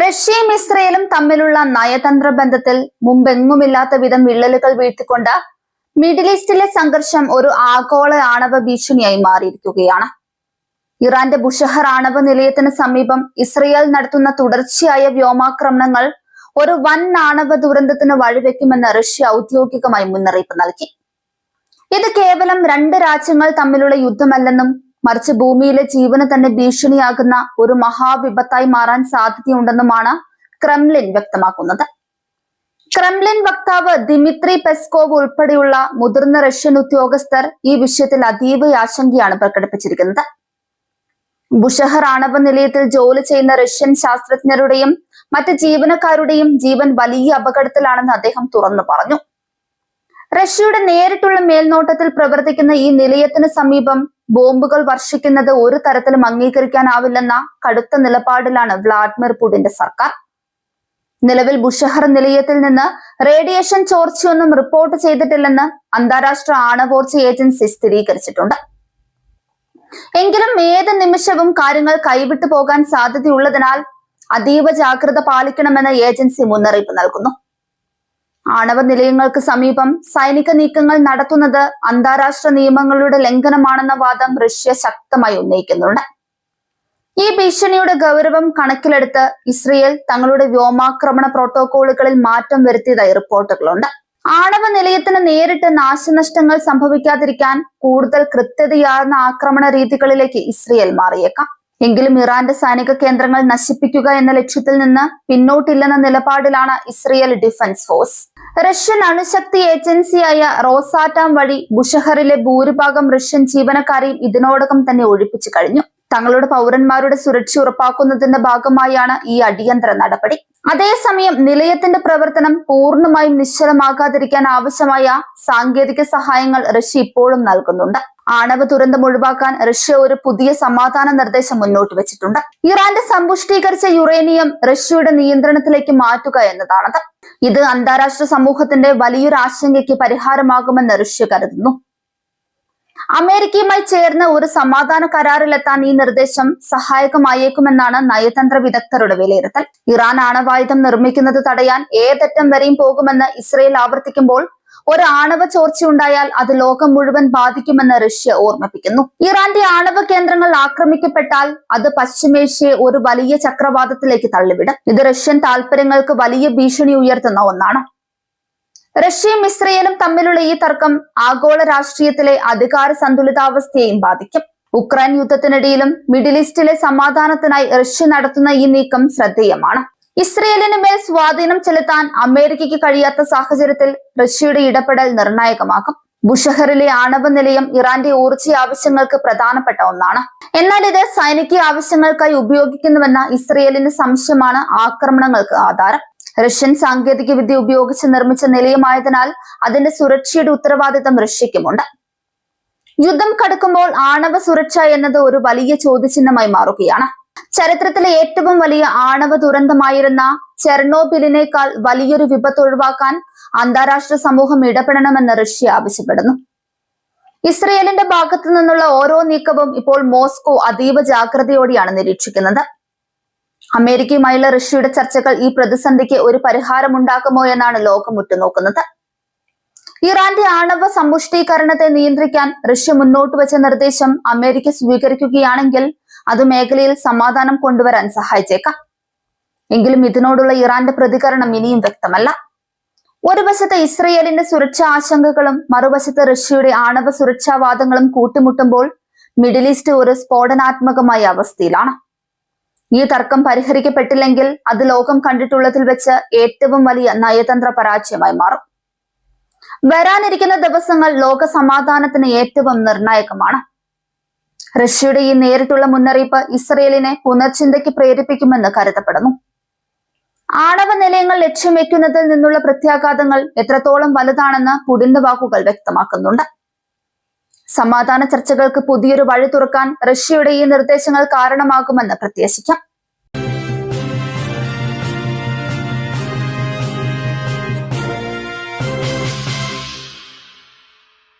റഷ്യയും ഇസ്രയേലും തമ്മിലുള്ള നയതന്ത്ര ബന്ധത്തിൽ മുമ്പെങ്ങുമില്ലാത്ത വിധം വിള്ളലുകൾ വീഴ്ത്തിക്കൊണ്ട് മിഡിൽ ഈസ്റ്റിലെ സംഘർഷം ഒരു ആഗോള ആണവ ഭീഷണിയായി മാറിയിരിക്കുകയാണ്. ഇറാന്റെ ബുഷഹർ ആണവ നിലയത്തിന് സമീപം ഇസ്രയേൽ നടത്തുന്ന തുടർച്ചയായ വ്യോമാക്രമണങ്ങൾ ഒരു വൻ ആണവ ദുരന്തത്തിന് വഴിവെക്കുമെന്ന് റഷ്യ ഔദ്യോഗികമായി മുന്നറിയിപ്പ് നൽകി. ഇത് കേവലം രണ്ട് രാജ്യങ്ങൾ തമ്മിലുള്ള യുദ്ധമല്ലെന്നും മറിച്ച് ഭൂമിയിലെ ജീവന് തന്നെ ഭീഷണിയാകുന്ന ഒരു മഹാവിപത്തായി മാറാൻ സാധ്യതയുണ്ടെന്നുമാണ് ക്രെംലിൻ വ്യക്തമാക്കുന്നത്. ക്രെംലിൻ വക്താവ് ദിമിത്രി പെസ്കോവ് ഉൾപ്പെടെയുള്ള മുതിർന്ന റഷ്യൻ ഉദ്യോഗസ്ഥർ ഈ വിഷയത്തിൽ അതീവ ആശങ്കയാണ് പ്രകടിപ്പിച്ചിരിക്കുന്നത്. ബുഷഹർ ആണവ നിലയത്തിൽ ജോലി ചെയ്യുന്ന റഷ്യൻ ശാസ്ത്രജ്ഞരുടെയും മറ്റ് ജീവനക്കാരുടെയും ജീവൻ വലിയ അപകടത്തിലാണെന്ന് അദ്ദേഹം തുറന്നു പറഞ്ഞു. റഷ്യയുടെ നേരിട്ടുള്ള മേൽനോട്ടത്തിൽ പ്രവർത്തിക്കുന്ന ഈ നിലയത്തിന് സമീപം ബോംബുകൾ വർഷിക്കുന്നത് ഒരു തരത്തിലും അംഗീകരിക്കാനാവില്ലെന്ന കടുത്ത നിലപാടിലാണ് വ്ളാഡിമിർ പുടിന്റെ സർക്കാർ. നിലവിൽ ബുഷഹർ നിലയത്തിൽ നിന്ന് റേഡിയേഷൻ ചോർച്ചയൊന്നും റിപ്പോർട്ട് ചെയ്തിട്ടില്ലെന്ന് അന്താരാഷ്ട്ര ആണവോർജ ഏജൻസി സ്ഥിരീകരിച്ചിട്ടുണ്ട്. എങ്കിലും ഏത് നിമിഷവും കാര്യങ്ങൾ കൈവിട്ടു പോകാൻ സാധ്യതയുള്ളതിനാൽ അതീവ ജാഗ്രത പാലിക്കണമെന്ന് ഏജൻസി മുന്നറിയിപ്പ് നൽകുന്നു. ആണവ നിലയങ്ങൾക്ക് സമീപം സൈനിക നീക്കങ്ങൾ നടത്തുന്നത് അന്താരാഷ്ട്ര നിയമങ്ങളുടെ ലംഘനമാണെന്ന വാദം റഷ്യ ശക്തമായി ഉന്നയിക്കുന്നുണ്ട്. ഈ ഭീഷണിയുടെ ഗൗരവം കണക്കിലെടുത്ത് ഇസ്രയേൽ തങ്ങളുടെ വ്യോമാക്രമണ പ്രോട്ടോകോളുകളിൽ മാറ്റം വരുത്തിയതായി റിപ്പോർട്ടുകളുണ്ട്. ആണവ നിലയത്തിന് നേരിട്ട് നാശനഷ്ടങ്ങൾ സംഭവിക്കാതിരിക്കാൻ കൂടുതൽ കൃത്യതയാർന്ന ആക്രമണ രീതികളിലേക്ക് ഇസ്രയേൽ മാറിയേക്കാം. എങ്കിലും ഇറാന്റെ സൈനിക കേന്ദ്രങ്ങൾ നശിപ്പിക്കുക എന്ന ലക്ഷ്യത്തിൽ നിന്ന് പിന്നോട്ടില്ലെന്ന നിലപാടിലാണ് ഇസ്രയേൽ ഡിഫൻസ് ഫോഴ്സ്. റഷ്യൻ അണുശക്തി ഏജൻസിയായ റോസാറ്റാം വഴി ബുഷഹറിലെ ഭൂരിഭാഗം റഷ്യൻ ജീവനക്കാരെയും ഇതിനോടകം തന്നെ ഒഴിപ്പിച്ചു കഴിഞ്ഞു. തങ്ങളുടെ പൗരന്മാരുടെ സുരക്ഷ ഉറപ്പാക്കുന്നതിന്റെ ഭാഗമായാണ് ഈ അടിയന്തര നടപടി. അതേസമയം നിലയത്തിന്റെ പ്രവർത്തനം പൂർണ്ണമായും നിശ്ചലമാകാതിരിക്കാൻ ആവശ്യമായ സാങ്കേതിക സഹായങ്ങൾ റഷ്യ ഇപ്പോഴും നൽകുന്നുണ്ട്. ആണവ ദുരന്തം ഒഴിവാക്കാൻ റഷ്യ ഒരു പുതിയ സമാധാന നിർദ്ദേശം മുന്നോട്ട് വെച്ചിട്ടുണ്ട്. ഇറാന്റെ സമ്പുഷ്ടീകരിച്ച യുറേനിയം റഷ്യയുടെ നിയന്ത്രണത്തിലേക്ക് മാറ്റുക എന്നതാണത്. ഇത് അന്താരാഷ്ട്ര സമൂഹത്തിന്റെ വലിയൊരു ആശങ്കയ്ക്ക് പരിഹാരമാകുമെന്ന് റഷ്യ കരുതുന്നു. അമേരിക്കയുമായി ചേർന്ന് ഒരു സമാധാന കരാറിലെത്താൻ ഈ നിർദ്ദേശം സഹായകമായേക്കുമെന്നാണ് നയതന്ത്ര വിദഗ്ധരുടെ വിലയിരുത്തൽ. ഇറാൻ ആണവായുധം നിർമ്മിക്കുന്നത് തടയാൻ ഏതറ്റം വരെയും പോകുമെന്ന് ഇസ്രയേൽ ആവർത്തിക്കുമ്പോൾ ഒരു ആണവ ചോർച്ചയുണ്ടായാൽ അത് ലോകം മുഴുവൻ ബാധിക്കുമെന്ന് റഷ്യ ഓർമ്മിപ്പിക്കുന്നു. ഇറാന്റെ ആണവ കേന്ദ്രങ്ങൾ ആക്രമിക്കപ്പെട്ടാൽ അത് പശ്ചിമേഷ്യയെ ഒരു വലിയ ചക്രവാതത്തിലേക്ക് തള്ളിവിടും. ഇത് റഷ്യൻ താൽപര്യങ്ങൾക്ക് വലിയ ഭീഷണി ഉയർത്തുന്ന ഒന്നാണ്. റഷ്യയും ഇസ്രയേലും തമ്മിലുള്ള ഈ തർക്കം ആഗോള രാഷ്ട്രീയത്തിലെ അധികാര സന്തുലിതാവസ്ഥയെയും ബാധിക്കും. ഉക്രൈൻ യുദ്ധത്തിനിടയിലും മിഡിൽ ഈസ്റ്റിലെ സമാധാനത്തിനായി റഷ്യ നടത്തുന്ന ഈ നീക്കം ശ്രദ്ധേയമാണ്. ഇസ്രയേലിന് മേൽ സ്വാധീനം ചെലുത്താൻ അമേരിക്കയ്ക്ക് കഴിയാത്ത സാഹചര്യത്തിൽ റഷ്യയുടെ ഇടപെടൽ നിർണായകമാകും. ബുഷഹറിലെ ആണവ നിലയം ഇറാന്റെ ഊർജ്ജ ആവശ്യങ്ങൾക്ക് പ്രധാനപ്പെട്ട ഒന്നാണ്. എന്നാൽ ഇത് സൈനിക ആവശ്യങ്ങൾക്കായി ഉപയോഗിക്കുന്നുവെന്ന ഇസ്രയേലിന് സംശയമാണ് ആക്രമണങ്ങൾക്ക് ആധാരം. റഷ്യൻ സാങ്കേതിക വിദ്യ ഉപയോഗിച്ച് നിർമ്മിച്ച നിലയമായതിനാൽ അതിന്റെ സുരക്ഷയുടെ ഉത്തരവാദിത്തം റഷ്യക്കുമുണ്ട്. യുദ്ധം കടുക്കുമ്പോൾ ആണവ സുരക്ഷ എന്നത് ഒരു വലിയ ചോദ്യചിഹ്നമായി മാറുകയാണ്. ചരിത്രത്തിലെ ഏറ്റവും വലിയ ആണവ ദുരന്തമായിരുന്ന ചെർണോബിലിനേക്കാൾ വലിയൊരു വിപത്ത് ഒഴിവാക്കാൻ അന്താരാഷ്ട്ര സമൂഹം ഇടപെടണമെന്ന് റഷ്യ ആവശ്യപ്പെടുന്നു. ഇസ്രയേലിന്റെ ഭാഗത്തു നിന്നുള്ള ഓരോ നീക്കവും ഇപ്പോൾ മോസ്കോ അതീവ ജാഗ്രതയോടെയാണ് നിരീക്ഷിക്കുന്നത്. അമേരിക്കയുമായുള്ള റഷ്യയുടെ ചർച്ചകൾ ഈ പ്രതിസന്ധിക്ക് ഒരു പരിഹാരമുണ്ടാക്കുമോ എന്നാണ് ലോകം ഉറ്റുനോക്കുന്നത്. ഇറാന്റെ ആണവ സമ്പുഷ്ടീകരണത്തെ നിയന്ത്രിക്കാൻ റഷ്യ മുന്നോട്ട് വെച്ച നിർദ്ദേശം അമേരിക്ക സ്വീകരിക്കുകയാണെങ്കിൽ അത് മേഖലയിൽ സമാധാനം കൊണ്ടുവരാൻ സഹായിച്ചേക്കാം. എങ്കിലും ഇതിനോടുള്ള ഇറാന്റെ പ്രതികരണം ഇനിയും വ്യക്തമല്ല. ഒരു വശത്ത് ഇസ്രയേലിന്റെ സുരക്ഷാ ആശങ്കകളും മറുവശത്ത് റഷ്യയുടെ ആണവ സുരക്ഷാവാദങ്ങളും കൂട്ടിമുട്ടുമ്പോൾ മിഡിൽ ഈസ്റ്റ് ഒരു സ്ഫോടനാത്മകമായ അവസ്ഥയിലാണ്. ഈ തർക്കം പരിഹരിക്കപ്പെട്ടില്ലെങ്കിൽ അത് ലോകം കണ്ടിട്ടുള്ളതിൽ വെച്ച് ഏറ്റവും വലിയ നയതന്ത്ര പരാജയമായി മാറും. വരാനിരിക്കുന്ന ദിവസങ്ങൾ ലോക സമാധാനത്തിന് ഏറ്റവും നിർണായകമാണ്. റഷ്യയുടെ ഈ നേരിട്ടുള്ള മുന്നറിയിപ്പ് ഇസ്രയേലിനെ പുനർചിന്തയ്ക്ക് പ്രേരിപ്പിക്കുമെന്ന് കരുതപ്പെടുന്നു. ആണവ നിലയങ്ങൾ ലക്ഷ്യം വെക്കുന്നതിൽ നിന്നുള്ള പ്രത്യാഘാതങ്ങൾ എത്രത്തോളം വലുതാണെന്ന് പുടിന്റെ വാക്കുകൾ വ്യക്തമാക്കുന്നുണ്ട്. സമാധാന ചർച്ചകൾക്ക് പുതിയൊരു വഴി തുറക്കാൻ റഷ്യയുടെ ഈ നിർദ്ദേശങ്ങൾ കാരണമാകുമെന്ന് പ്രത്യാശിക്കാം.